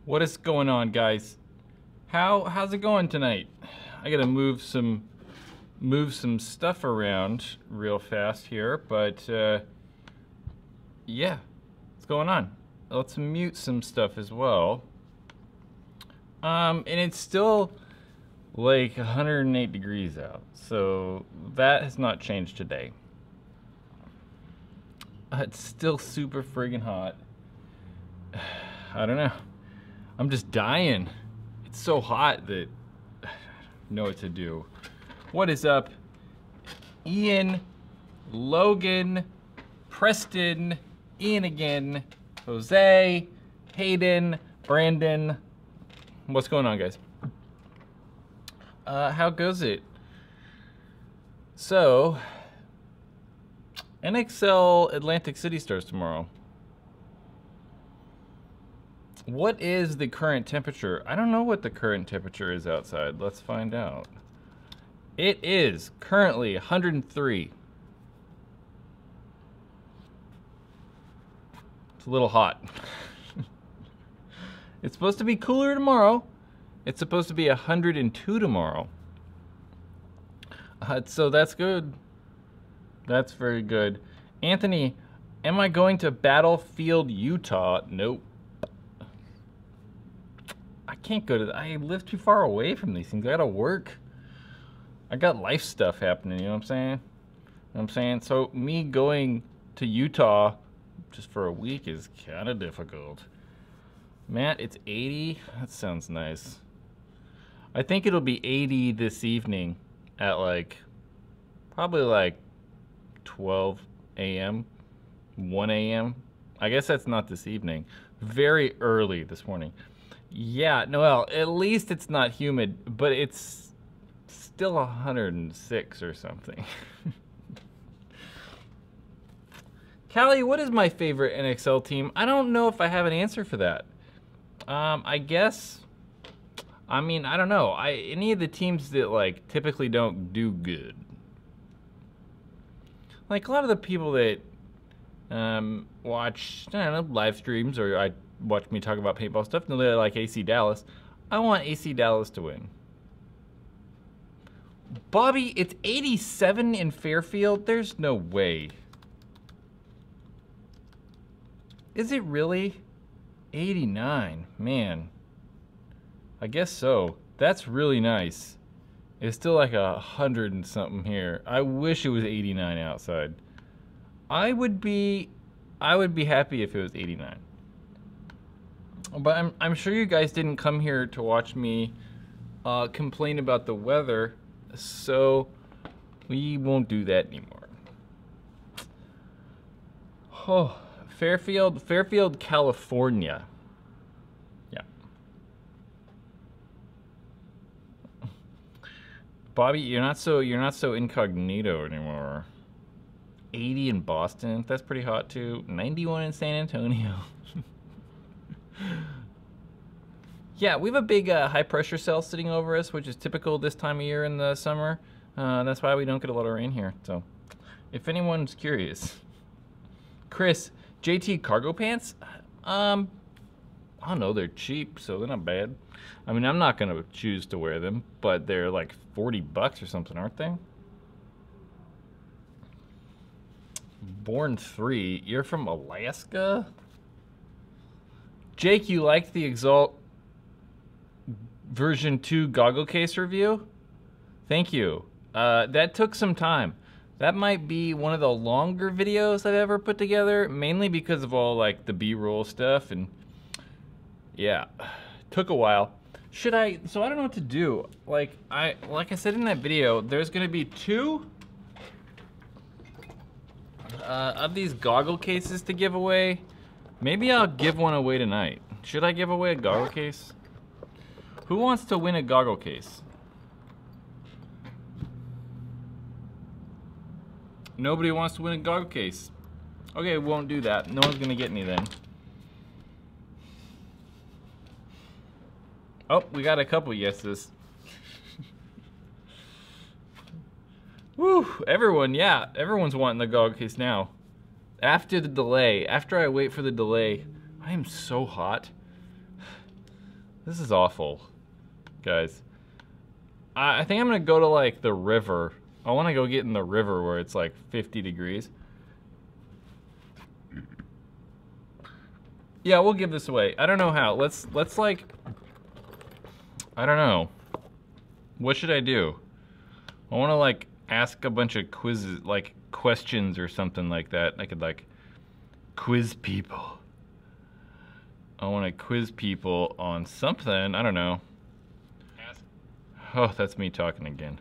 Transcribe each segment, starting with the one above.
What is going on, guys? How's it going tonight? I gotta move some stuff around real fast here, but yeah, what's going on? Let's mute some stuff as well. And it's still like 108 degrees out, so that has not changed today. It's still super friggin' hot. I don't know. I'm just dying. It's so hot that I don't know what to do. What is up? Ian, Logan, Preston, Ian again, Jose, Hayden, Brandon. What's going on, guys? How goes it? So, NXL Atlantic City starts tomorrow. What is the current temperature? I don't know what the current temperature is outside. Let's find out. It is currently 103. It's a little hot. It's supposed to be cooler tomorrow. It's supposed to be 102 tomorrow. So that's good. That's very good. Anthony, am I going to Battlefield, Utah? Nope. I can't go to I live too far away from these things. I gotta work. I got life stuff happening, you know what I'm saying? You know what I'm saying? So me going to Utah just for a week is kind of difficult. Matt, it's 80. That sounds nice. I think it'll be 80 this evening at like, probably like 12 a.m., 1 a.m. I guess that's not this evening. Very early this morning. Yeah, Noel, at least it's not humid, but it's still 106 or something. Callie, what is my favorite NXL team? I don't know if I have an answer for that. I guess, I mean, I don't know. Any of the teams that like typically don't do good. Like a lot of the people that watch, I don't know, live streams or I watch me talk about paintball stuff, and they like AC Dallas. I want AC Dallas to win. Bobby, it's 87 in Fairfield? There's no way. Is it really? 89, man. I guess so. That's really nice. It's still like 100 and something here. I wish it was 89 outside. I would be happy if it was 89. But I'm sure you guys didn't come here to watch me complain about the weather, so we won't do that anymore. Oh, Fairfield, California. Yeah. Bobby, you're not so incognito anymore. 80 in Boston, that's pretty hot too. 91 in San Antonio. Yeah, we have a big high pressure cell sitting over us, which is typical this time of year in the summer. That's why we don't get a lot of rain here. So, if anyone's curious. Chris, JT cargo pants? I don't know, they're cheap, so they're not bad. I mean, I'm not gonna choose to wear them, but they're like 40 bucks or something, aren't they? Born 3, you're from Alaska? Jake, you liked the Exalt version 2 goggle case review? Thank you. That took some time. That might be one of the longer videos I've ever put together, mainly because of all like the B-roll stuff, and yeah, took a while. So I don't know what to do. Like I said in that video, there's gonna be 2 of these goggle cases to give away. Maybe I'll give one away tonight. Should I give away a goggle case? Who wants to win a goggle case? Nobody wants to win a goggle case. Okay, we won't do that. No one's gonna get any then. Oh, we got a couple yeses. Woo, everyone, yeah, everyone's wanting the goggle case now. After the delay, after I wait for the delay, I am so hot. This is awful, guys. I think I'm gonna go to like the river. I want to go get in the river where it's like 50 degrees. Yeah, we'll give this away. I don't know how. Let's like, I don't know. What should I do? I want to like ask a bunch of quizzes, like questions or something like that. I could like quiz people. I want to quiz people on something. I don't know. Oh, that's me talking again.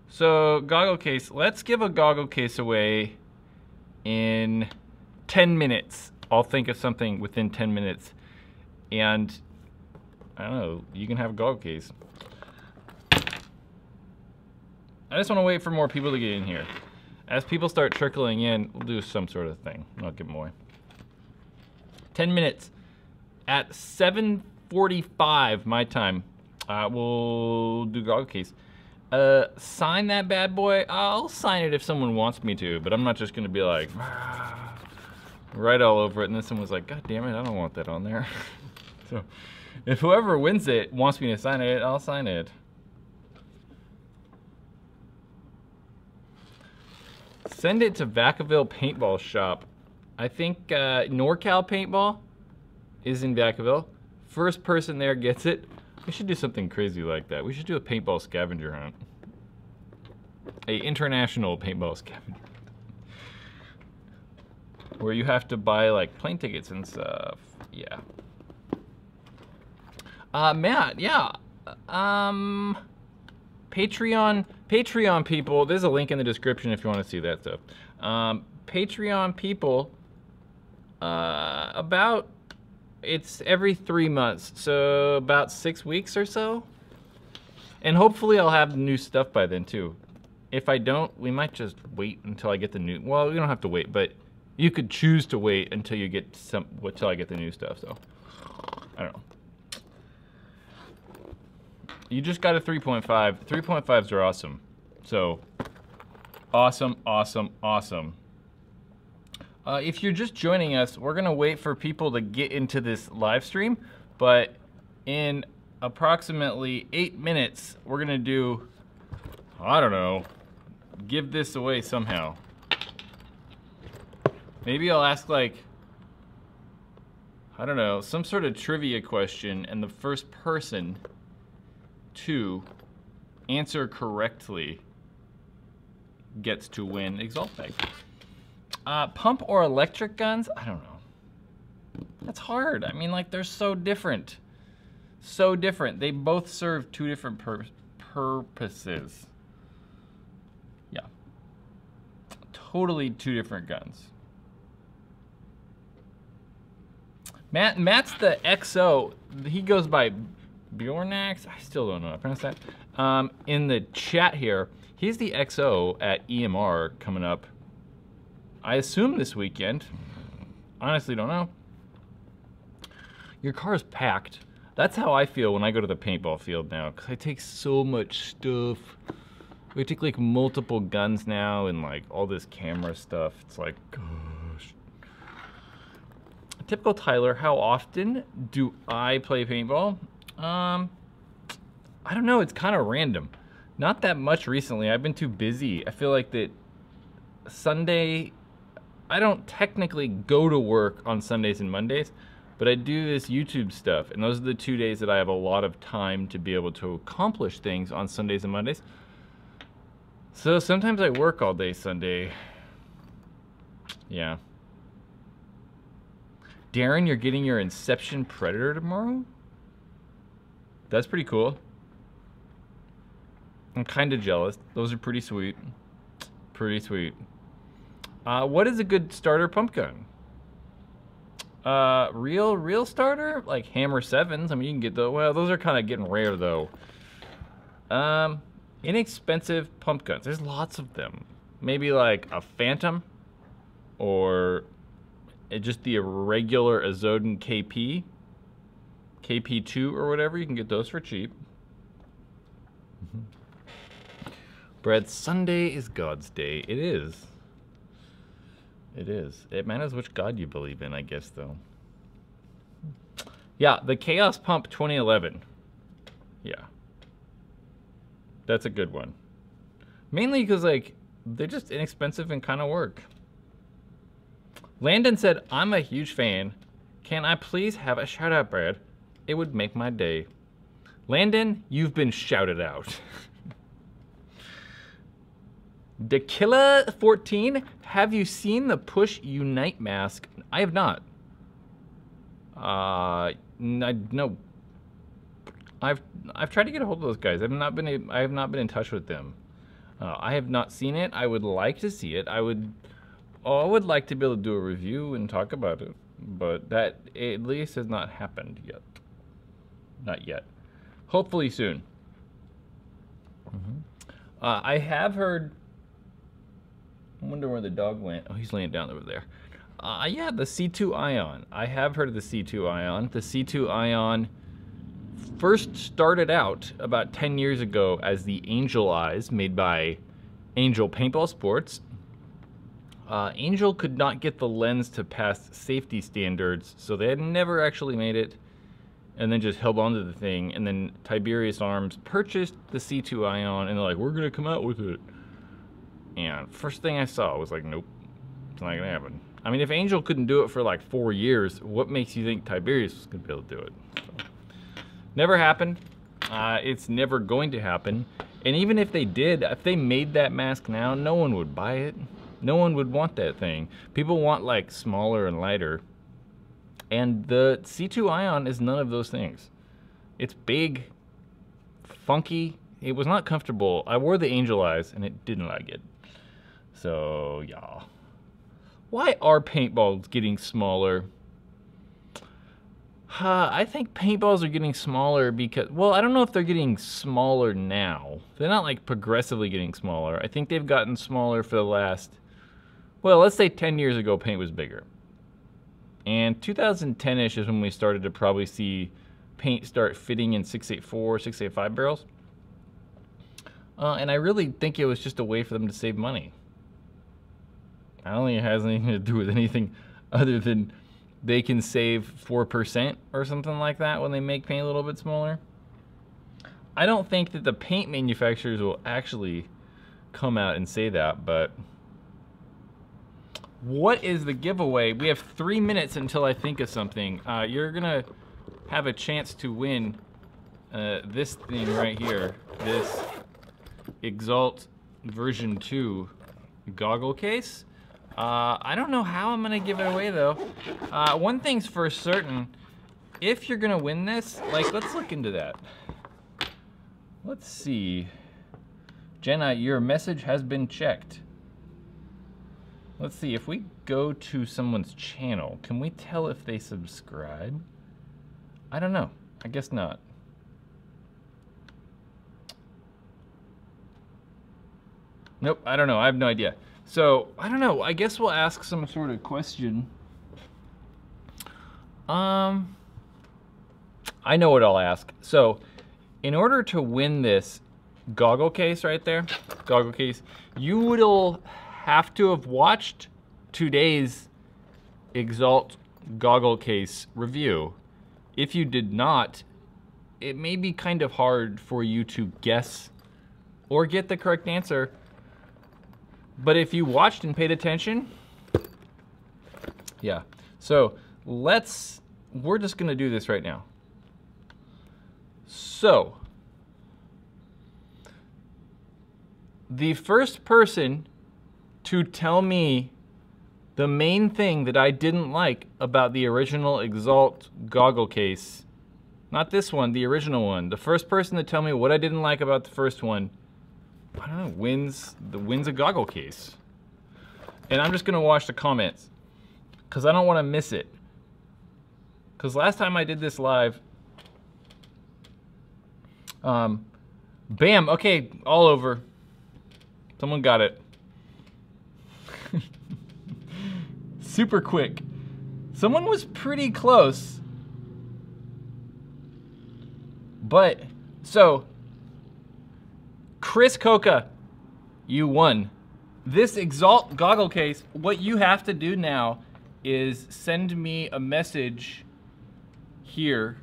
So, goggle case. Let's give a goggle case away in 10 minutes. I'll think of something within 10 minutes. And, I don't know, you can have a goggle case. I just want to wait for more people to get in here. As people start trickling in, we'll do some sort of thing. I'll give them away. 10 minutes. At 7:45 my time, we'll do goggle case. Sign that bad boy. I'll sign it if someone wants me to, but I'm not just gonna be like right all over it. And then someone's like, God damn it, I don't want that on there. So if whoever wins it wants me to sign it, I'll sign it. Send it to Vacaville Paintball Shop. I think NorCal Paintball is in Vacaville. First person there gets it. We should do something crazy like that. We should do a paintball scavenger hunt. A international paintball scavenger. Where you have to buy like plane tickets and stuff. Yeah. Matt, yeah. Patreon people, there's a link in the description if you want to see that stuff. Patreon people, it's every 3 months, so about 6 weeks or so. And hopefully I'll have new stuff by then too. If I don't, we might just wait until I get the new, well, we don't have to wait, but you could choose to wait until you get until I get the new stuff, so. I don't know. You just got a 3.5. 3.5s are awesome. So, awesome, awesome, awesome. If you're just joining us, we're gonna wait for people to get into this live stream, but in approximately 8 minutes, we're gonna do, I don't know, give this away somehow. Maybe I'll ask like, I don't know, some sort of trivia question, and the first person to answer correctly gets to win Exalt Bag. Pump or electric guns? I don't know. That's hard. I mean, like, they're so different. So different. They both serve two different purposes. Yeah. Totally two different guns. Matt's the XO. He goes by Bjornax. I still don't know how to pronounce that. In the chat here, he's the XO at EMR coming up. I assume this weekend. Honestly, don't know. Your car's packed. That's how I feel when I go to the paintball field now, because I take so much stuff. We take like multiple guns now and like all this camera stuff. It's like, gosh. Typical Tyler, how often do I play paintball? I don't know, it's kind of random. Not that much recently. I've been too busy. I feel like that Sunday, I don't technically go to work on Sundays and Mondays, but I do this YouTube stuff, and those are the 2 days that I have a lot of time to be able to accomplish things on Sundays and Mondays. So sometimes I work all day Sunday. Yeah. Darren, you're getting your Inception Predator tomorrow? That's pretty cool. I'm kind of jealous. Those are pretty sweet. Pretty sweet. What is a good starter pump gun? Real starter? Like Hammer 7s. I mean, you can get those. Well, those are kind of getting rare, though. Inexpensive pump guns. There's lots of them. Maybe like a Phantom. Or just the regular Azoden KP. KP2 or whatever. You can get those for cheap. Brad, Sunday is God's day. It is. It is. It matters which God you believe in, I guess, though. Yeah, the Chaos Pump 2011. Yeah. That's a good one. Mainly because, like, they're just inexpensive and kind of work. Landon said, I'm a huge fan. Can I please have a shout out, Brad? It would make my day. Landon, you've been shouted out. Dakilla14, have you seen the Push Unite mask? I have not. No. I've tried to get a hold of those guys. I have not been in touch with them. I have not seen it. I would like to see it. I would like to be able to do a review and talk about it, but that at least has not happened yet. Not yet. Hopefully soon. I have heard. I wonder where the dog went. Oh, he's laying down over there. Yeah, the C2 Ion. I have heard of the C2 Ion. The C2 Ion first started out about 10 years ago as the Angel Eyes, made by Angel Paintball Sports. Angel could not get the lens to pass safety standards, so they had never actually made it, and then just held onto the thing. And then Tiberius Arms purchased the C2 Ion, and they're like, we're gonna come out with it. And first thing I saw was like, nope, it's not gonna happen. I mean, if Angel couldn't do it for like 4 years, what makes you think Tiberius was gonna be able to do it? So, never happened. It's never going to happen. And even if they did, if they made that mask now, no one would buy it. No one would want that thing. People want like smaller and lighter. And the C2 Ion is none of those things. It's big, funky. It was not comfortable. I wore the Angel Eyes and it didn't like it. So, yeah. Why are paintballs getting smaller? I think paintballs are getting smaller because, well, I don't know if they're getting smaller now. They're not like progressively getting smaller. I think they've gotten smaller for the last, well, let's say 10 years ago, paint was bigger. And 2010-ish is when we started to probably see paint start fitting in 684, 685 barrels. And I really think it was just a way for them to save money. I don't think it has anything to do with anything other than they can save 4% or something like that when they make paint a little bit smaller. I don't think that the paint manufacturers will actually come out and say that, but what is the giveaway? We have 3 minutes until I think of something. You're gonna have a chance to win this thing right here, this Exalt version 2 goggle case. I don't know how I'm gonna give it away though. One thing's for certain, if you're gonna win this, like, let's look into that. Let's see. Jenna, your message has been checked. Let's see, if we go to someone's channel, can we tell if they subscribe? I don't know, I guess not. Nope, I don't know, I have no idea. So, I don't know, I guess we'll ask some sort of question. I know what I'll ask. So, in order to win this goggle case right there, goggle case, you will have to have watched today's Exalt goggle case review. If you did not, it may be kind of hard for you to guess or get the correct answer. But if you watched and paid attention, yeah. So we're just gonna do this right now. So, the first person to tell me the main thing that I didn't like about the original Exalt goggle case, not this one, the original one, the first person to tell me what I didn't like about the first one, I don't know, wins a goggle case. And I'm just gonna watch the comments because I don't want to miss it. Because last time I did this live, bam, okay, all over. Someone got it. Super quick. Someone was pretty close. But, so, Chris Coca, you won. This Exalt goggle case, what you have to do now is send me a message here,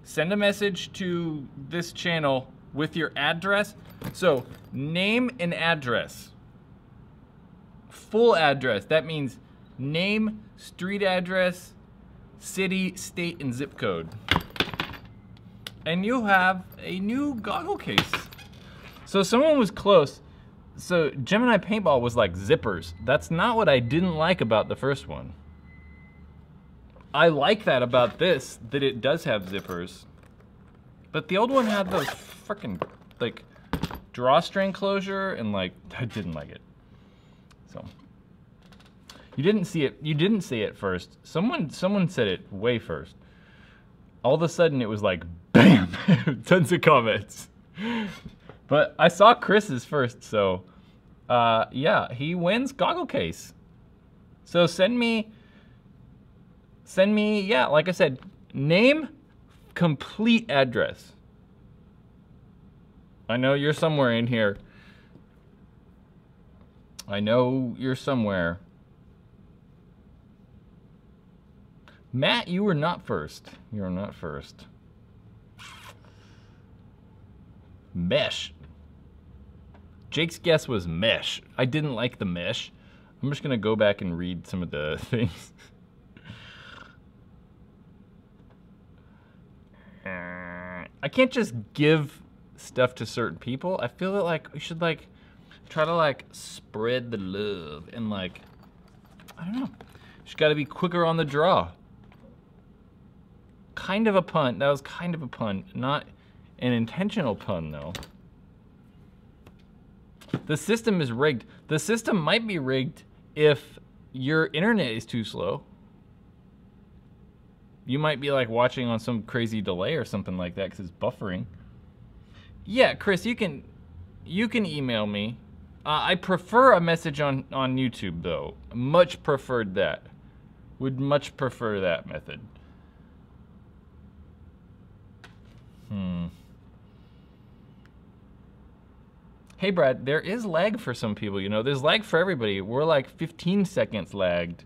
send a message to this channel with your address. So name and address. Full address. That means name, street address, city, state, and zip code. And you'll have a new goggle case. So someone was close. So Gemini Paintball was like zippers. That's not what I didn't like about the first one. I like that about this, that it does have zippers. But the old one had those freaking like drawstring closure, and like I didn't like it. So you didn't see it. You didn't see it first. Someone said it way first. All of a sudden it was like bam, tons of comments. But I saw Chris's first, so yeah, he wins goggle case. So send me, yeah, like I said, name, complete address. I know you're somewhere in here. I know you're somewhere. Matt, you were not first. You are not first. Mesh. Jake's guess was mesh. I didn't like the mesh. I'm just gonna go back and read some of the things. I can't just give stuff to certain people. I feel like we should like try to like spread the love and like, I don't know. Just gotta be quicker on the draw. Kind of a pun. That was kind of a pun. Not an intentional pun though. The system is rigged. The system might be rigged if your internet is too slow. You might be like watching on some crazy delay or something like that because it's buffering. Yeah, Chris, you can email me. I prefer a message on YouTube though. Much preferred that. Would much prefer that method. Hey Brad, there is lag for some people, you know. There's lag for everybody. We're like 15 seconds lagged.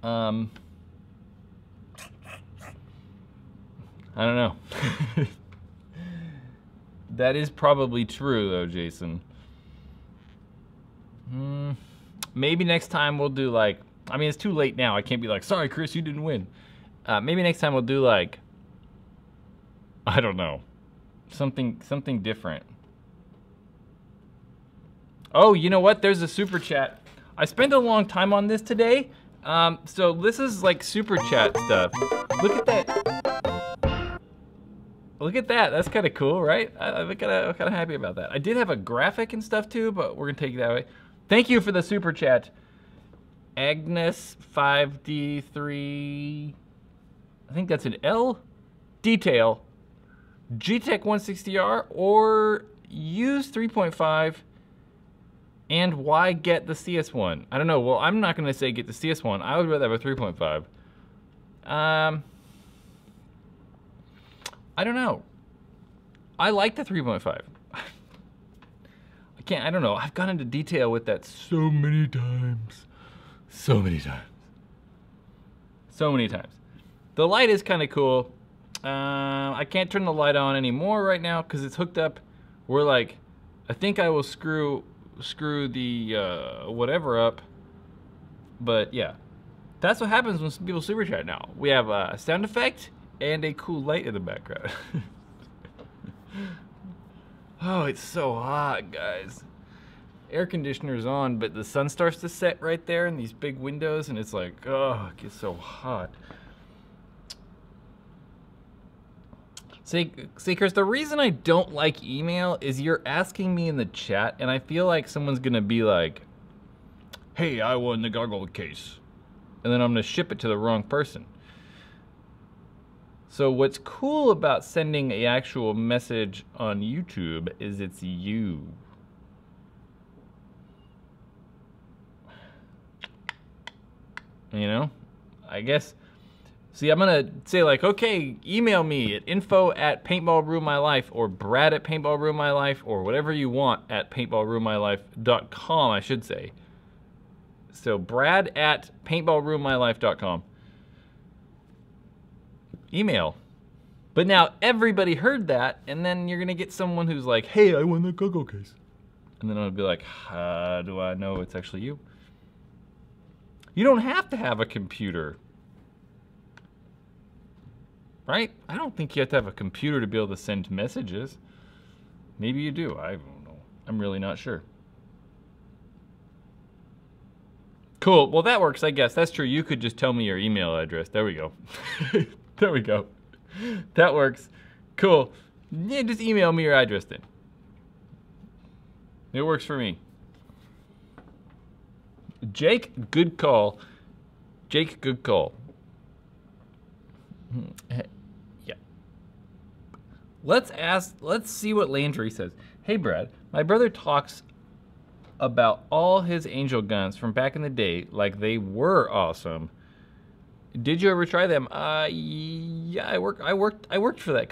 I don't know. That is probably true though, Jason. Maybe next time we'll do like, I mean, it's too late now. I can't be like, sorry, Chris, you didn't win. Maybe next time we'll do like, I don't know, something different. Oh, you know what? There's a super chat. I spent a long time on this today. So this is like super chat stuff. Look at that. Look at that. That's kind of cool, right? I'm kind of happy about that. I did have a graphic and stuff too, but we're gonna take it that way. Thank you for the super chat. Agnes 5D3. I think that's an L. Detail. GTEC 160R or use 3.5. And why get the CS1? I don't know. Well, I'm not gonna say get the CS1. I would rather have a 3.5. I don't know. I like the 3.5. I don't know. I've gone into detail with that so many times. So many times. So many times. The light is kind of cool. I can't turn the light on anymore right now because it's hooked up. We're like, I think I will screw the whatever up. But yeah, that's what happens when some people super chat now. We have a sound effect and a cool light in the background. Oh, it's so hot, guys. Air conditioner's on, but the sun starts to set right there in these big windows, and it's like, oh, it gets so hot. See, Chris, the reason I don't like email is you're asking me in the chat, and I feel like someone's gonna be like, hey, I won the goggle case. And then I'm gonna ship it to the wrong person. So what's cool about sending an actual message on YouTube is it's you. You know, I guess. See, I'm gonna say like, okay, email me at info@PaintballRuinedMyLife or Brad@PaintballRuinedMyLife or whatever you want at PaintballRuinedMyLife.com, I should say. So Brad@PaintballRuinedMyLife.com. email. But now everybody heard that, and then you're gonna get someone who's like, hey, I won the go-go case. And then I'll be like, how do I know it's actually you? You don't have to have a computer. Right? I don't think you have to have a computer to be able to send messages. Maybe you do, I don't know. I'm really not sure. Cool, well that works, I guess. That's true, you could just tell me your email address. There we go. There we go. That works. Cool. Yeah, just email me your address then. It works for me. Jake, good call. Jake, good call. Yeah. Let's see what Landry says. Hey Brad, my brother talks about all his Angel guns from back in the day like they were awesome. Did you ever try them? Yeah, I worked for that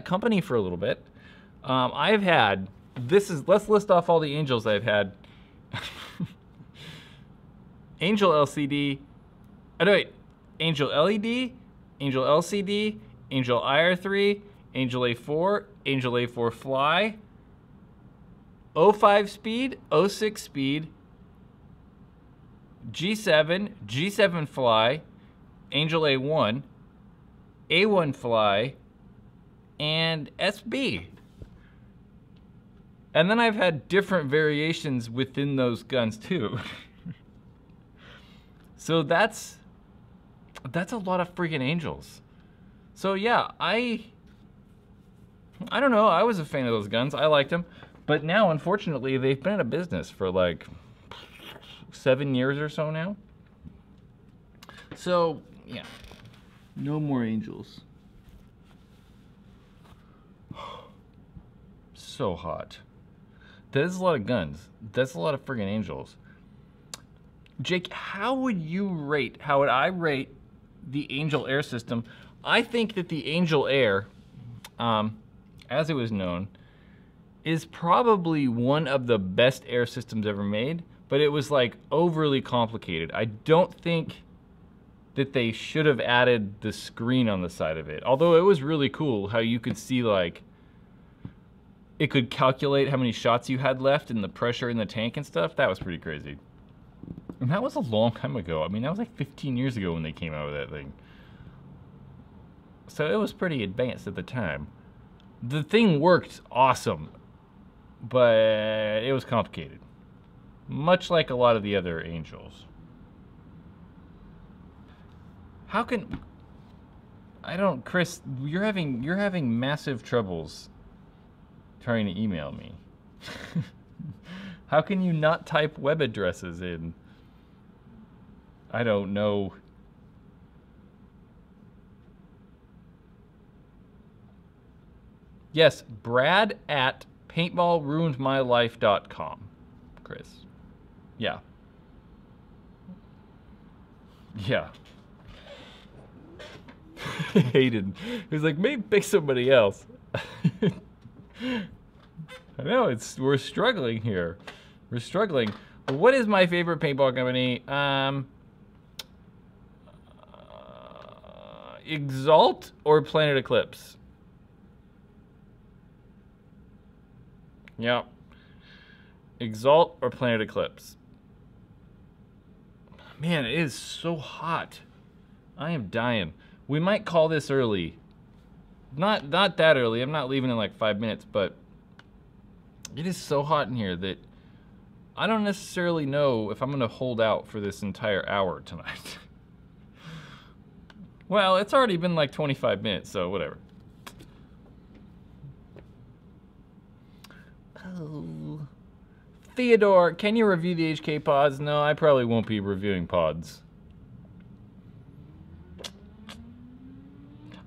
company for a little bit. I've had, let's list off all the Angels I've had. Angel LCD, oh no wait, Angel LED, Angel LCD, Angel IR3, Angel A4, Angel A4 Fly, 05 speed, 06 speed, G7, G7 Fly, Angel A1, A1 Fly, and SB. And then I've had different variations within those guns too. So that's a lot of freaking Angels. So yeah, I don't know, I was a fan of those guns, I liked them. But now, unfortunately, they've been out of business for like 7 years or so now. So, yeah, no more Angels. So hot. That is a lot of guns. That's a lot of friggin' Angels. Jake, how would I rate the Angel Air system? I think that the Angel Air, as it was known, is probably one of the best air systems ever made, but it was like overly complicated. I don't think that they should have added the screen on the side of it. Although it was really cool how you could see like, it could calculate how many shots you had left and the pressure in the tank and stuff. That was pretty crazy. And that was a long time ago. I mean, that was like 15 years ago when they came out with that thing. So it was pretty advanced at the time. The thing worked awesome, but it was complicated. Much like a lot of the other Angels. How can... Chris, you're having massive troubles trying to email me. How can you not type web addresses in? I don't know. Yes, Brad at PaintallRuinedMyLife.com, Chris. Yeah. Yeah. Hayden. He's like, maybe pick somebody else. I know, we're struggling here. We're struggling. What is my favorite paintball company? Exalt or Planet Eclipse? Yeah. Exalt or Planet Eclipse? Man, it is so hot. I am dying. We might call this early. Not that early. I'm not leaving in like 5 minutes, but it is so hot in here that I don't necessarily know if I'm going to hold out for this entire hour tonight. Well, it's already been like 25 minutes, so whatever. Oh. Theodore, can you review the HK pods? No, I probably won't be reviewing pods.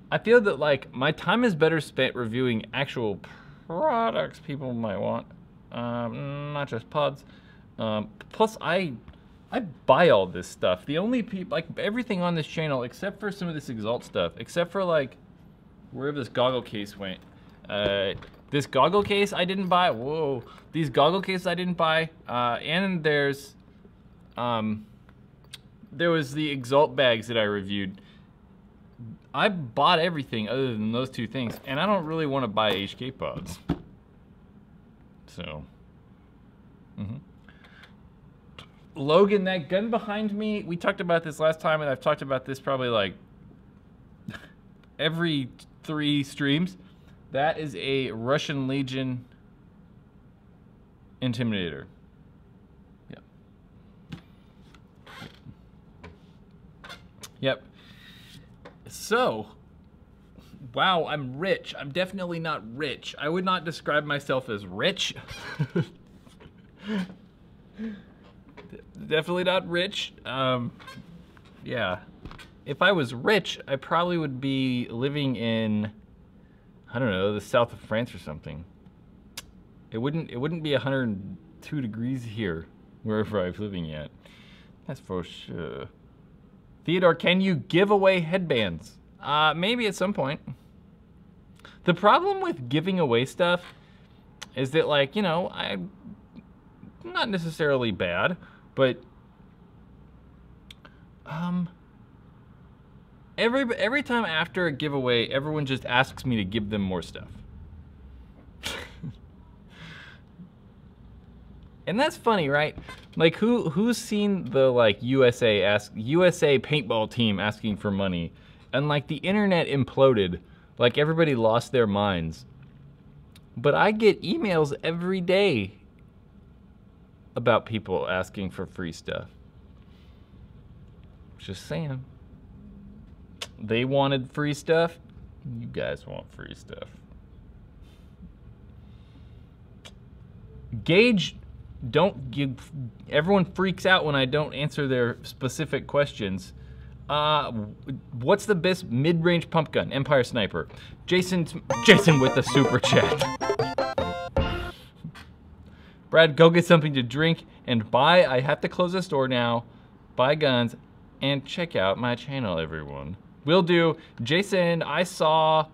I feel that like my time is better spent reviewing actual products people might want, not just pods. Plus, I buy all this stuff. The only people, like everything on this channel, except for some of this Exalt stuff, except for like wherever this goggle case went. This goggle case I didn't buy. Whoa, these goggle cases I didn't buy. And there was the Exalt bags that I reviewed. I bought everything other than those two things, and I don't really want to buy HK pods. So, Logan, that gun behind me, we talked about this last time, and I've talked about this probably like every 3 streams. That is a Russian Legion Intimidator. Yep. Yep. So, wow, I'm rich. I'm definitely not rich. I would not describe myself as rich. Definitely not rich. Yeah. If I was rich, I probably would be living in, I don't know, the south of France or something. It wouldn't be 102 degrees here, wherever I'm living at. That's for sure. Theodore, can you give away headbands? Maybe at some point. The problem with giving away stuff is that, like, you know, I'm not necessarily bad, but every time after a giveaway, everyone just asks me to give them more stuff. And that's funny, right? Like, who's seen the, like, USA paintball team asking for money, and, like, the internet imploded, like, everybody lost their minds. But I get emails every day about people asking for free stuff. Just saying. They wanted free stuff. You guys want free stuff. Gage, don't give. Everyone freaks out when I don't answer their specific questions. What's the best mid-range pump gun? Empire Sniper. Jason with the super chat. Brad, go get something to drink and buy. I have to close this door now. Buy guns and check out my channel, everyone. Will do. Jason, I saw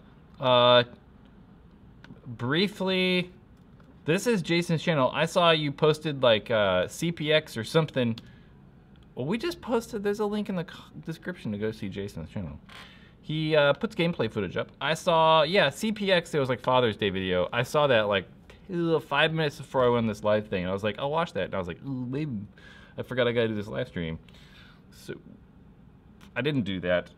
briefly. This is Jason's channel. I saw you posted like CPX or something. Well, we just posted, there's a link in the description to go see Jason's channel. He puts gameplay footage up. I saw, yeah, CPX, there was like Father's Day video. I saw that like 5 minutes before I went on this live thing. And I was like, I'll watch that. And I was like, ooh, maybe I forgot I gotta do this live stream. So I didn't do that.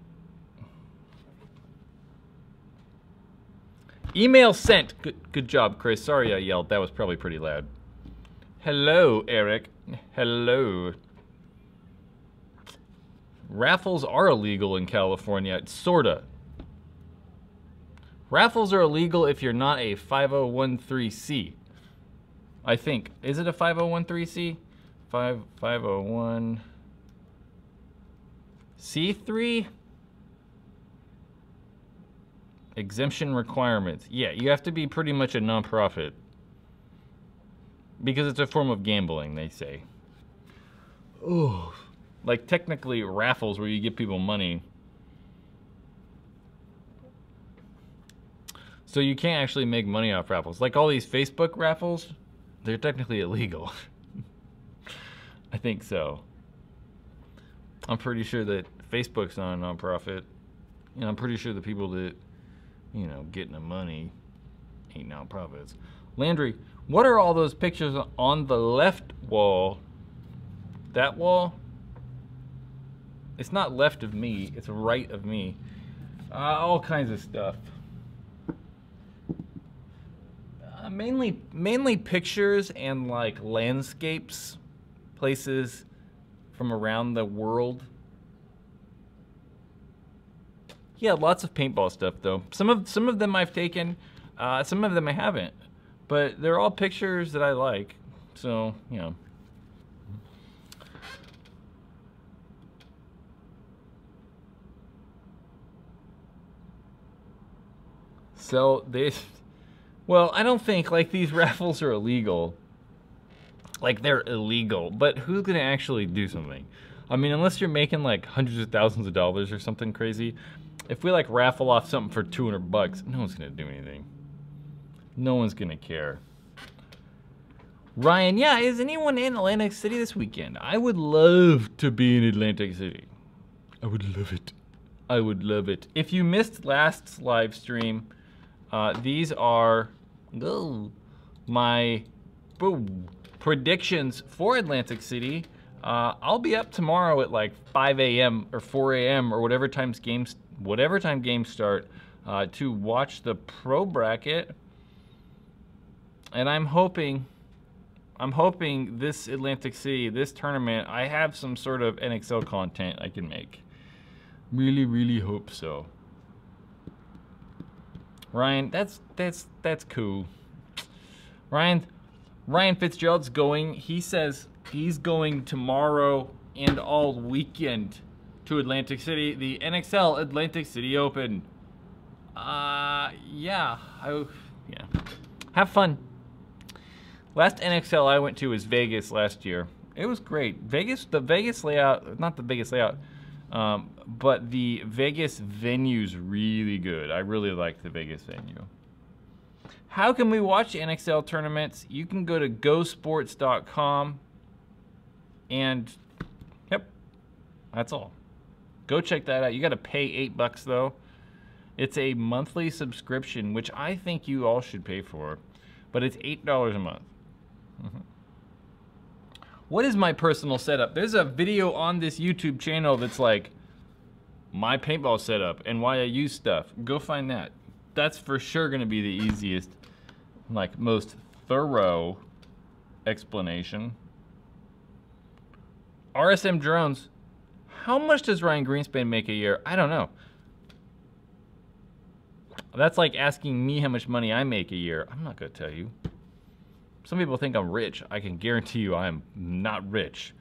Email sent. Good job, Chris. Sorry I yelled. That was probably pretty loud. Hello, Eric. Hello. Raffles are illegal in California. Sorta. Raffles are illegal if you're not a 5013C. I think. Is it a 5013C? 501C3? Exemption requirements. Yeah, you have to be pretty much a nonprofit. Because it's a form of gambling, they say. Oh. Like, technically, raffles where you give people money. So you can't actually make money off raffles. Like all these Facebook raffles, they're technically illegal. I think so. I'm pretty sure that Facebook's not a nonprofit. And I'm pretty sure the people that, you know, getting the money ain't nonprofits. Landry, what are all those pictures on the left wall? That wall? It's not left of me, it's right of me. All kinds of stuff. Mainly pictures and like landscapes, places from around the world. Yeah, lots of paintball stuff though. Some of them I've taken, some of them I haven't, but they're all pictures that I like. So you know. So well, I don't think like these raffles are illegal. Like they're illegal, but who's gonna actually do something? I mean, unless you're making like hundreds of thousands of dollars or something crazy. If we like raffle off something for $200, no one's gonna do anything. No one's gonna care. Ryan, yeah, is anyone in Atlantic City this weekend? I would love to be in Atlantic City. I would love it. I would love it. If you missed last live stream, these are my predictions for Atlantic City. I'll be up tomorrow at like 5 a.m. or 4 a.m. or whatever time games start to watch the pro bracket. And I'm hoping this Atlantic City, this tournament, I have some sort of NXL content I can make. Really, really hope so. Ryan, that's cool. Ryan Fitzgerald's going. He says he's going tomorrow and all weekend to Atlantic City, the NXL Atlantic City Open. Yeah. Have fun. Last NXL I went to was Vegas last year. It was great. The Vegas layout, not the Vegas layout, but the Vegas venue's really good. I really like the Vegas venue. How can we watch NXL tournaments? You can go to gosports.com and, yep, that's all. Go check that out. You gotta pay $8 though. It's a monthly subscription, which I think you all should pay for, but it's $8 a month. What is my personal setup? There's a video on this YouTube channel that's like my paintball setup and why I use stuff. Go find that. That's for sure gonna be the easiest, like most thorough explanation. RSM drones. How much does Ryan Greenspan make a year? I don't know. That's like asking me how much money I make a year. I'm not gonna tell you. Some people think I'm rich. I can guarantee you I am not rich.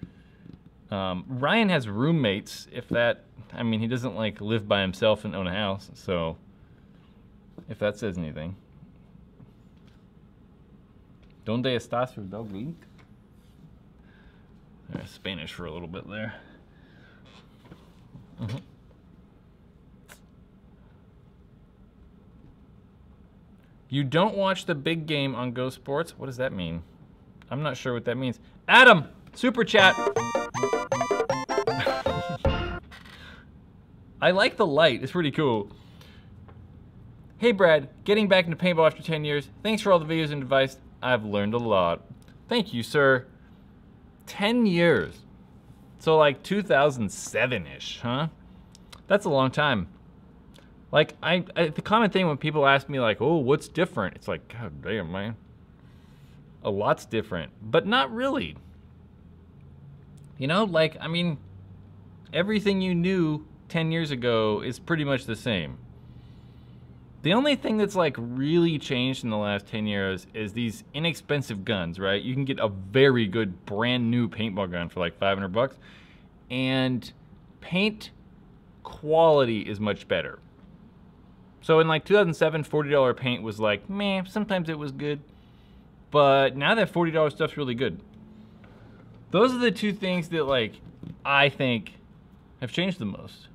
Ryan has roommates, if that, I mean, he doesn't like live by himself and own a house, so if that says anything. ¿Dónde estás, your dog week? Spanish for a little bit there. You don't watch the big game on Go Sports? What does that mean? I'm not sure what that means. Adam, super chat. I like the light, it's pretty cool. Hey Brad, getting back into paintball after 10 years. Thanks for all the videos and advice. I've learned a lot. Thank you, sir. 10 years. So like 2007-ish, huh? That's a long time. Like, the common thing when people ask me like, oh, what's different? It's like, God damn, man. A lot's different, but not really. You know, like, I mean, everything you knew 10 years ago is pretty much the same. The only thing that's like really changed in the last 10 years is these inexpensive guns, right? You can get a very good brand new paintball gun for like $500, and paint quality is much better. So in like 2007, $40 paint was like, meh, sometimes it was good. But now that $40 stuff's really good. Those are the two things that like, I think have changed the most.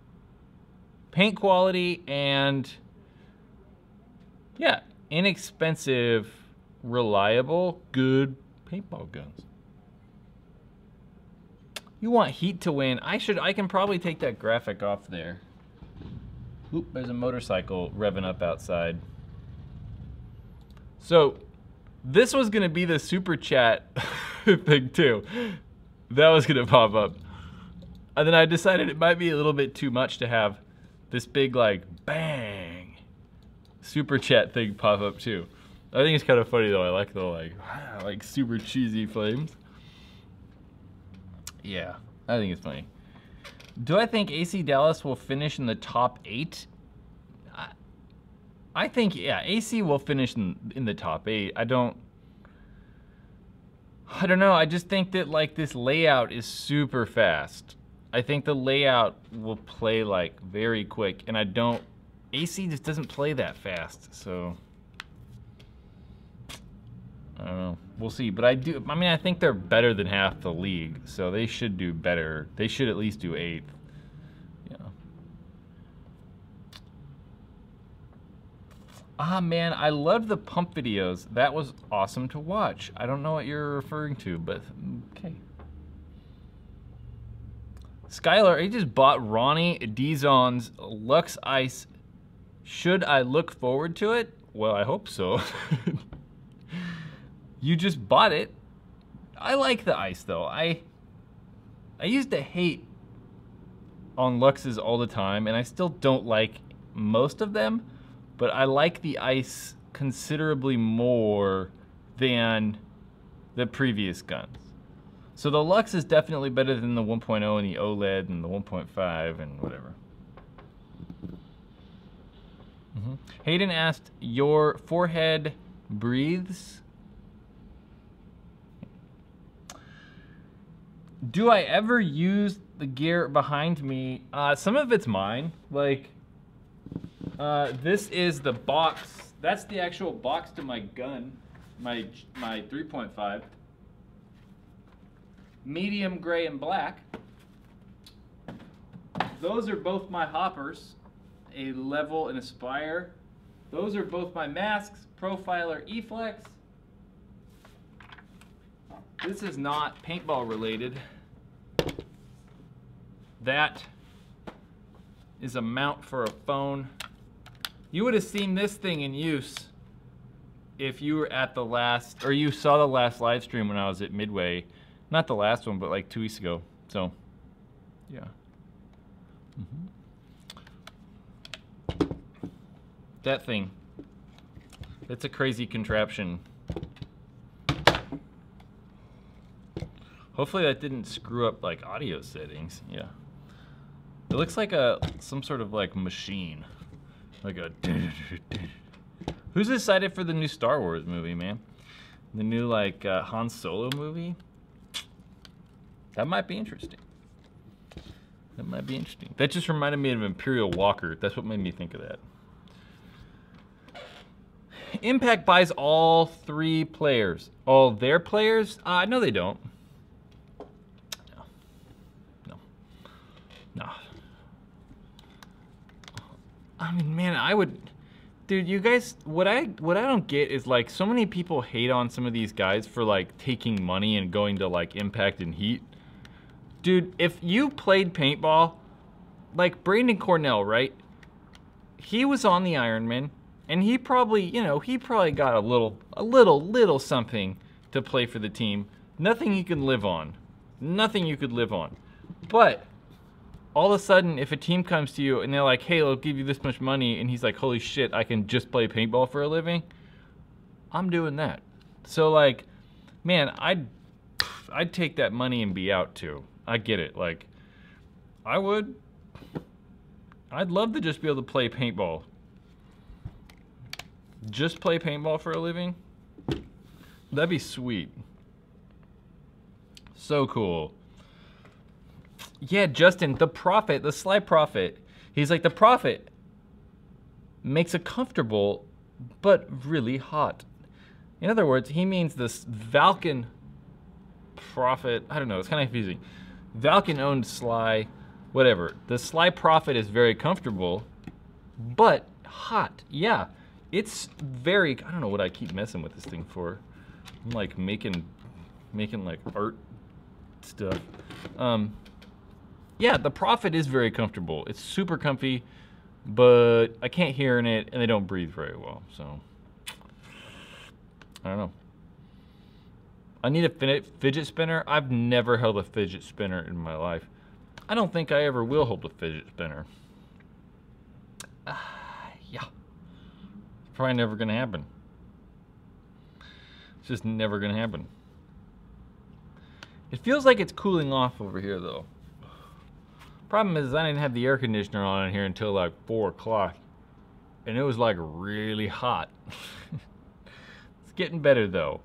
Paint quality and, yeah, inexpensive, reliable, good paintball guns. You want heat to win. I can probably take that graphic off there. Oop, there's a motorcycle revving up outside. So, this was gonna be the super chat thing too. That was gonna pop up. And then I decided it might be a little bit too much to have this big like, bang, super chat thing pop up too. I think it's kind of funny though. I like the like super cheesy flames. Yeah, I think it's funny. Do I think AC Dallas will finish in the top 8? I think, yeah, AC will finish in the top 8. I don't know. I just think that like this layout is super fast. I think the layout will play like very quick, and AC just doesn't play that fast, so I don't know. We'll see. But I mean, I think they're better than half the league, so they should do better. They should at least do 8th. Yeah. Ah, man, I loved the pump videos. That was awesome to watch. I don't know what you're referring to, but okay. Skylar, I just bought Ronnie Dizon's Lux Ice. Should I look forward to it? Well, I hope so. You just bought it. I like the ice though. I used to hate on Luxes all the time, and I still don't like most of them, but I like the ice considerably more than the previous guns. So the Lux is definitely better than the 1.0 and the OLED and the 1.5 and whatever. Hayden asked, your forehead breathes? Do I ever use the gear behind me? Some of it's mine. Like, this is the box. That's the actual box to my gun, my 3.5. Medium gray and black. Those are both my hoppers, a level and a spire. Those are both my masks, Profiler E-Flex. This is not paintball related. That is a mount for a phone. You would have seen this thing in use if you were at the last, or you saw the last live stream when I was at Midway. Not the last one, but like 2 weeks ago. So, yeah. That thing. It's a crazy contraption. Hopefully that didn't screw up like audio settings. Yeah. It looks like some sort of like machine. Like a Who's excited for the new Star Wars movie, man? The new like Han Solo movie? That might be interesting. That might be interesting. That just reminded me of Imperial Walker. That's what made me think of that. Impact buys all 3 players. All their players? No, they don't. No. I mean, man, I would... Dude, you guys, what I don't get is like so many people hate on some of these guys for like taking money and going to like Impact and Heat. Dude, if you played paintball, like Brandon Cornell, right? He was on the Ironman, and he probably, you know, he probably got a little something to play for the team. Nothing you can live on. Nothing you could live on. But all of a sudden, if a team comes to you and they're like, hey, I'll give you this much money, and he's like, holy shit, I can just play paintball for a living, I'm doing that. So like, man, I'd take that money and be out too. I get it. Like, I would. I'd love to just be able to play paintball. Just play paintball for a living? That'd be sweet. So cool. Yeah, Justin, the Prophet, the Sly Prophet. He's like, the Prophet makes it comfortable, but really hot. In other words, he means this Valken Prophet. I don't know, it's kind of confusing. Valken owned Sly, whatever. The Sly Prophet is very comfortable, but hot. Yeah, it's very, I don't know what I keep messing with this thing for. I'm like making like art stuff. Yeah, the Prophet is very comfortable. It's super comfy, but I can't hear in it, and they don't breathe very well, so I don't know. I need a fidget spinner. I've never held a fidget spinner in my life. I don't think I ever will hold a fidget spinner. Yeah. It's probably never gonna happen. It's just never gonna happen. It feels like it's cooling off over here though. Problem is I didn't have the air conditioner on in here until like 4 o'clock. And it was like really hot. It's getting better though.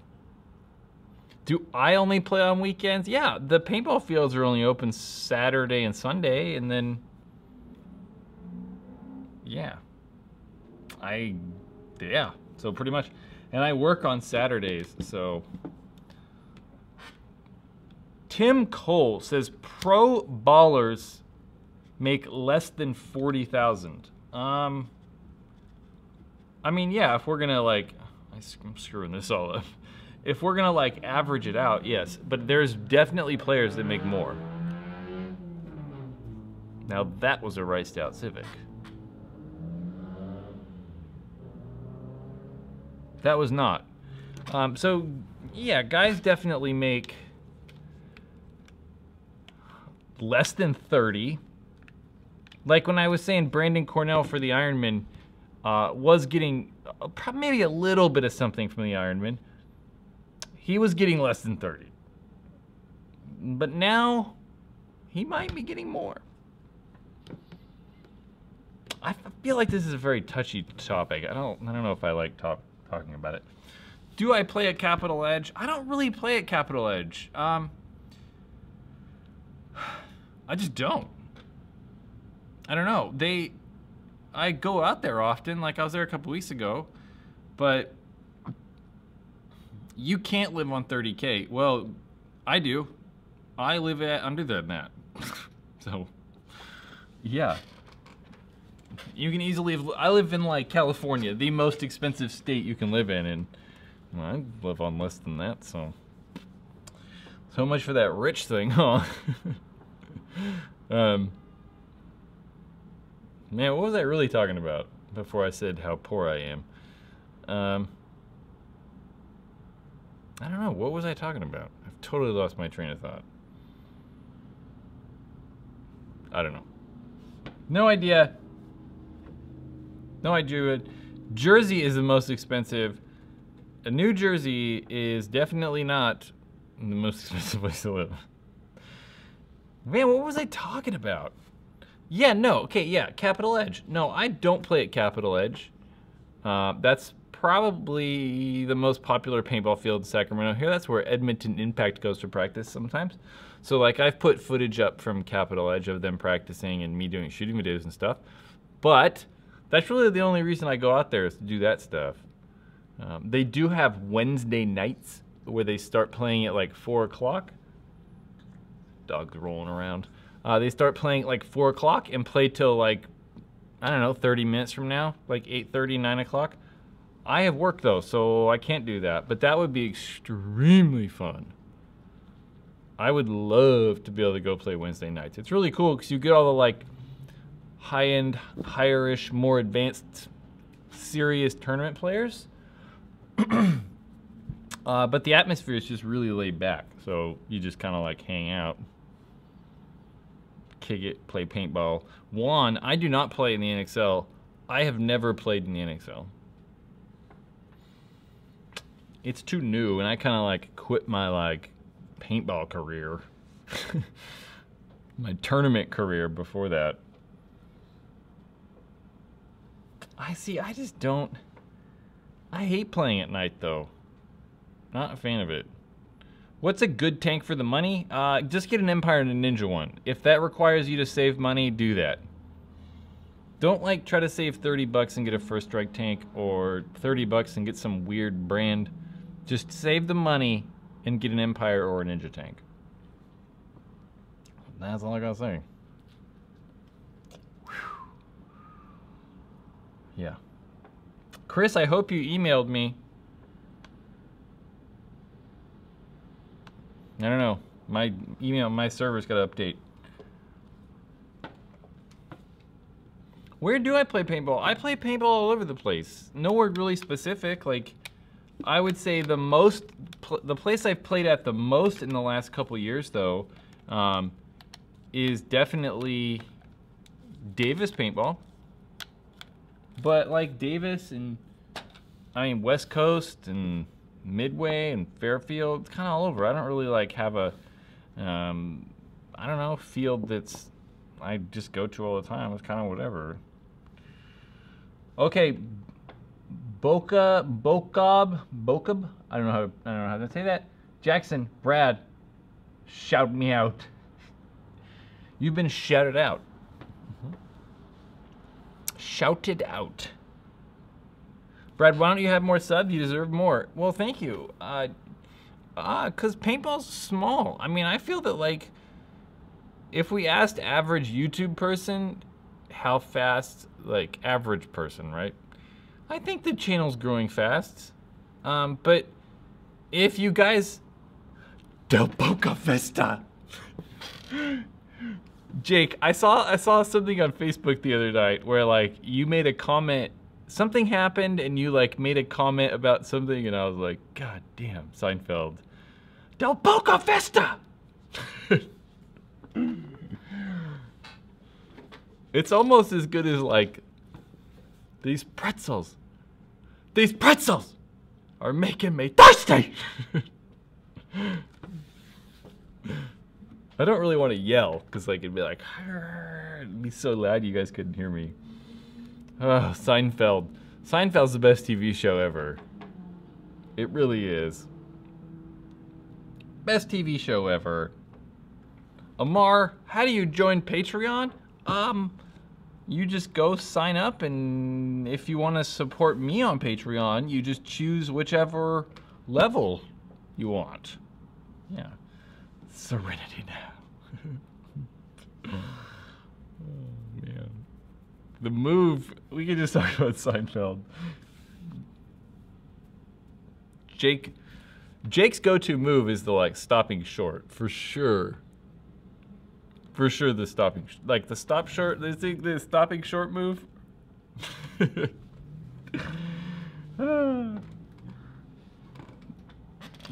Do I only play on weekends? Yeah, the paintball fields are only open Saturday and Sunday, and then, yeah. So pretty much. And I work on Saturdays, so. Tim Cole says pro ballers make less than 40,000. I mean, yeah, if we're gonna like, I'm screwing this all up. If we're gonna like average it out, yes, but there's definitely players that make more. Now that was a riced out Civic. That was not. So yeah, guys definitely make less than 30. Like when I was saying Brandon Cornell for the Ironman was getting maybe a little bit of something from the Ironman. He was getting less than 30. But now he might be getting more. I feel like this is a very touchy topic. I don't know if I like talking about it. Do I play at Capital Edge? I don't really play at Capital Edge. I just don't. I don't know. I go out there often, like I was there a couple weeks ago, but you can't live on 30K. Well, I do. I live at under that. So, yeah. You can easily, I live in like California, the most expensive state you can live in, and well, I live on less than that, so much for that rich thing, huh? Man, what was I really talking about before I said how poor I am? I don't know, what was I talking about? I've totally lost my train of thought. I don't know. No idea. No idea. Jersey is the most expensive. New Jersey is definitely not the most expensive place to live. Man, what was I talking about? Yeah, no, okay, yeah, Capital Edge. No, I don't play at Capital Edge. That's probably the most popular paintball field in Sacramento here. That's where Edmonton Impact goes to practice sometimes. So like I've put footage up from Capital Edge of them practicing and me doing shooting videos and stuff. But that's really the only reason I go out there is to do that stuff. They do have Wednesday nights where they start playing at like 4 o'clock. Dog's rolling around. They start playing at like 4 o'clock and play till like, I don't know, 30 minutes from now, like 8:30, 9 o'clock. I have work though, so I can't do that, but that would be extremely fun. I would love to be able to go play Wednesday nights. It's really cool because you get all the like high-end, higher-ish, more advanced, serious tournament players. But the atmosphere is just really laid back, so you just kind of like hang out, kick it, play paintball. One, I do not play in the NXL. I have never played in the NXL. It's too new, and I kind of like quit my like paintball career, my tournament career before that. I just don't. I hate playing at night though. Not a fan of it. What's a good tank for the money? Just get an Empire and a Ninja one. If that requires you to save money, do that. Don't like try to save 30 bucks and get a First Strike tank, or 30 bucks and get some weird brand. Just save the money and get an Empire or a Ninja tank. That's all I gotta say. Whew. Yeah. Chris, I hope you emailed me. I don't know. My server's got to update. Where do I play paintball? I play paintball all over the place. Nowhere really specific. Like, I would say the place I've played at the most in the last couple years, though, is definitely Davis Paintball. But like Davis and, I mean, West Coast and Midway and Fairfield, it's kind of all over. I don't really like have a, I don't know, field that's I just go to all the time. It's kind of whatever. Okay, Bokab. I don't know how to say that. Jackson, Brad, shout me out. You've been shouted out. Shouted out. Brad, why don't you have more subs? You deserve more. Well, thank you. Because paintball's small. I mean, I feel that, like, if we asked average YouTube person how fast, like, average person, right? I think the channel's growing fast. But if you guys... Del Boca Vista! Jake, I saw something on Facebook the other night where like you made a comment, something happened and you like made a comment about something and I was like, God damn, Seinfeld. Del Boca Vista! It's almost as good as like, these pretzels are making me thirsty! I don't really want to yell, because like, it'd be like, it'd be so loud you guys couldn't hear me. Oh, Seinfeld. Seinfeld's the best TV show ever. It really is. Best TV show ever. Amar, how do you join Patreon? You just go sign up, and if you want to support me on Patreon, you just choose whichever level you want. Yeah. Serenity now. Oh, man. The move, we can just talk about Seinfeld. Jake's go-to move is the like stopping short, for sure. For sure, the stopping, like the stop short, the stopping short move.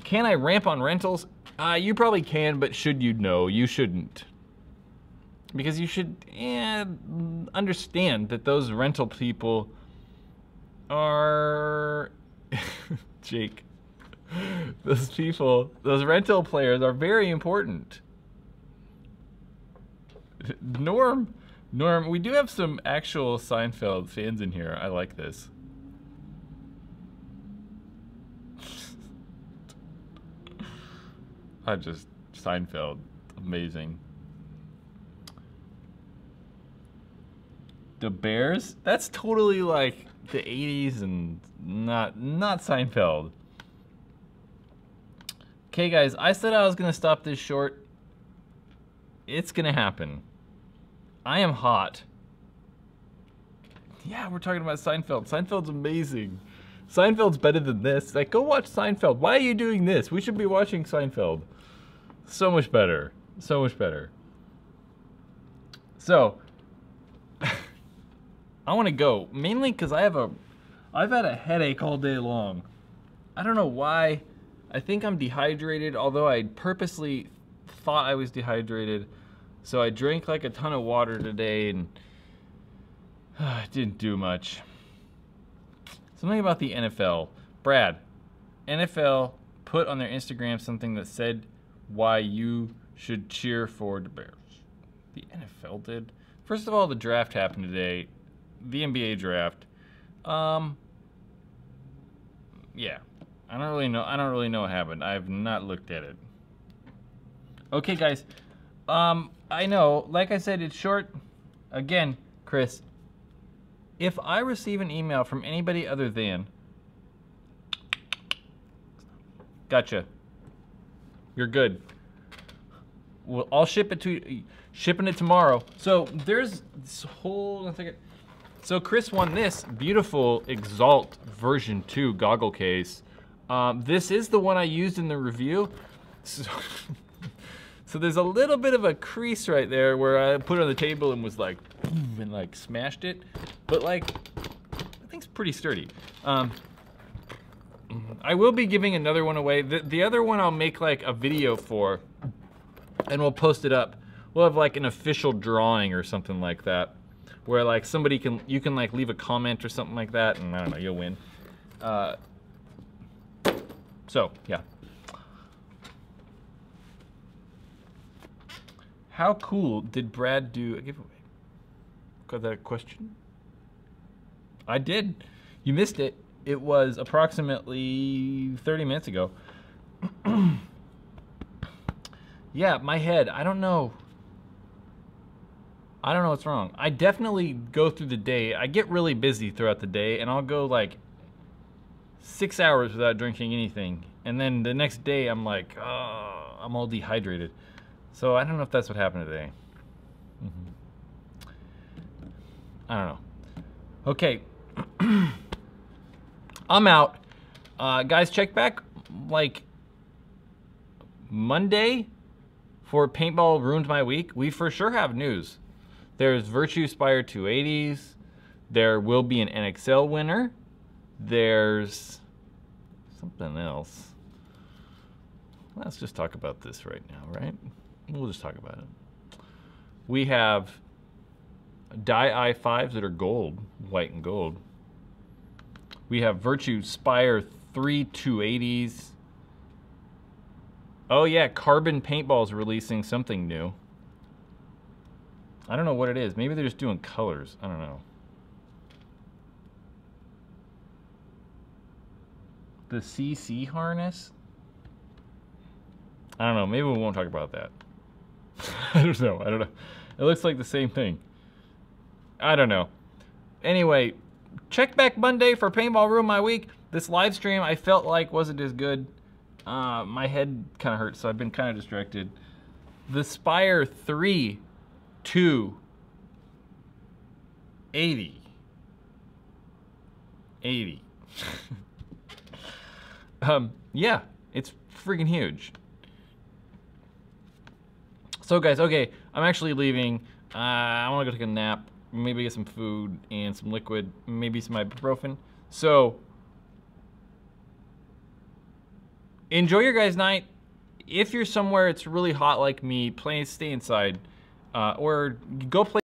Can I ramp on rentals? You probably can, but should you know, you shouldn't. Because you should understand that those rental people are, Jake, those people, those rental players are very important. Norm, we do have some actual Seinfeld fans in here. I like this. Seinfeld, amazing. The Bears? That's totally like the 80s and not Seinfeld. Okay guys, I said I was gonna stop this short. It's gonna happen. I am hot. Yeah, we're talking about Seinfeld. Seinfeld's amazing. Seinfeld's better than this. Like, go watch Seinfeld. Why are you doing this? We should be watching Seinfeld. So much better. So much better. So, I want to go. Mainly because I've had a headache all day long. I don't know why. I think I'm dehydrated, although I purposely thought I was dehydrated. So I drank like a ton of water today and it didn't do much. Something about the NFL. Brad, NFL put on their Instagram something that said why you should cheer for the Bears. The NFL did? First of all, the draft happened today. The NBA draft. Yeah. I don't really know what happened. I have not looked at it. Okay, guys. I know, like I said, it's short. Again, Chris, if I receive an email from anybody other than, gotcha, you're good. Well, I'll ship it to you, shipping it tomorrow. So there's this whole, so Chris won this beautiful Exalt version 2 goggle case. This is the one I used in the review. So there's a little bit of a crease right there where I put it on the table and was like, boom, and like smashed it. But like, I think it's pretty sturdy. I will be giving another one away. The other one I'll make like a video for, and we'll post it up. We'll have like an official drawing or something like that, where like you can like leave a comment or something like that, and I don't know, you'll win. So yeah. How cool did Brad do a giveaway? Got that question? I did. You missed it. It was approximately 30 minutes ago. Yeah, my head. I don't know. I don't know what's wrong. I definitely go through the day. I get really busy throughout the day, and I'll go like 6 hours without drinking anything. And then the next day, I'm like, oh, I'm all dehydrated. So I don't know if that's what happened today. I don't know. Okay. I'm out. Guys, check back like Monday for Paintball Ruined My Week, we for sure have news. There's Virtue Spire 280s. There will be an NXL winner. There's something else. Let's just talk about this right now, right? We'll just talk about it. We have Die i5s that are gold, white and gold. We have Virtue Spire 3 280s. Oh yeah, Carbon Paintball's releasing something new. I don't know what it is. Maybe they're just doing colors. I don't know. The CC harness? I don't know. Maybe we won't talk about that. I don't know. It looks like the same thing. I don't know. Anyway, check back Monday for Paintball Ruined My Week. This live stream I felt like wasn't as good. My head kind of hurts, so I've been kind of distracted. The Spire 3 280. 80. Yeah, it's freaking huge. So guys, okay, I'm actually leaving. I want to go take a nap, maybe get some food and some liquid, maybe some ibuprofen. So enjoy your guys' night. If you're somewhere it's really hot like me, stay inside, or go play